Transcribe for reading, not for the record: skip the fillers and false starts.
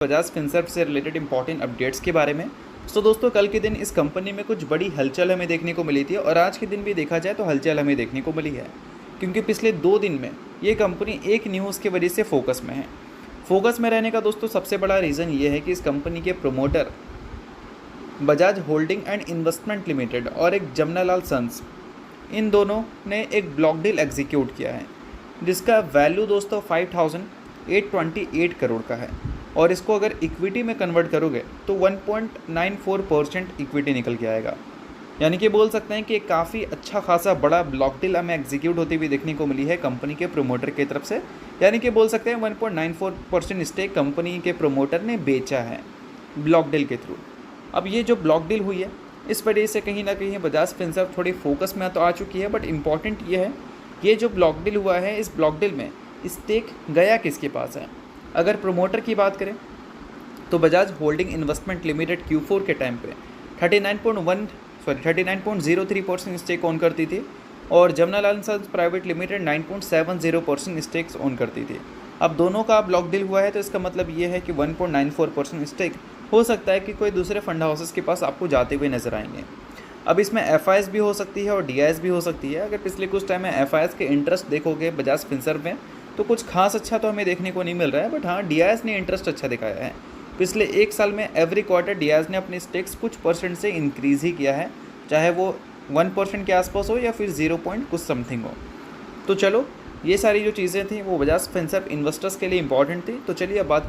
Bajaj Finserv से related important updates के बारे में। तो दोस्तों कल के दिन इस कंपनी में कुछ बड़ी हलचल हमें देखने को मिली थी और आज के दिन भी देखा जाए तो हलचल हमें देखने को मिली है, क्योंकि पिछले 2 दिन में ये कंपनी एक न्यूज़ की वजह से फोकस में है। फोकस में रहने का दोस्तों सबसे बड़ा रीज़न ये है कि इस कंपनी के promoter Bajaj holding and investment limited और एक जमनालाल सन्स, इन दोनों ने एक ब्लॉक डील एग्जीक्यूट किया है जिसका वैल्यू दोस्तों 5,828 करोड़ का है। और इसको अगर इक्विटी में कन्वर्ट करोगे तो 1.94% इक्विटी निकल के आएगा। यानी कि बोल सकते हैं कि काफ़ी अच्छा खासा बड़ा ब्लॉक डील हमें एग्जीक्यूट होती हुई देखने को मिली है कंपनी के प्रोमोटर की तरफ से। यानी कि बोल सकते हैं 1.94% स्टेक कंपनी के प्रोमोटर ने बेचा है ब्लॉक डील के थ्रू। अब ये जो ब्लॉक डील हुई है इस वजह से कहीं ना कहीं बजाज फिनसर्व थोड़ी फोकस में तो आ चुकी है, बट इम्पॉर्टेंट ये है ये जो ब्लॉक डील हुआ है इस ब्लॉक डील में स्टेक गया किसके पास है। अगर प्रोमोटर की बात करें तो Bajaj holding investment limited Q4 के टाइम पे 39.03% स्टेक ओन करती थी और Jamnalal sons private limited 9.70% stakes own करती थी। अब दोनों का ब्लॉक डील हुआ है तो इसका मतलब ये है कि 1.94% स्टेक हो सकता है कि कोई दूसरे फंड हाउसेस के पास आपको जाते हुए नजर आएंगे। अब इसमें FIS भी हो सकती है और DIS भी हो सकती है। अगर पिछले कुछ टाइम में FIS के इंटरेस्ट देखोगे बजाज फिनसर्व में तो कुछ खास अच्छा तो हमें देखने को नहीं मिल रहा है, बट हाँ DIS ने इंटरेस्ट अच्छा दिखाया है। पिछले 1 साल में एवरी क्वार्टर DIS ने अपने स्टेक्स कुछ परसेंट से इंक्रीज़ ही किया है, चाहे वो 1% के आसपास हो या फिर 0 पॉइंट कुछ समथिंग हो। तो चलो ये सारी जो चीज़ें थी वो बजाज फिनसर्व इन्वेस्टर्स के लिए इंपॉर्टेंट थी। तो चलिए अब बात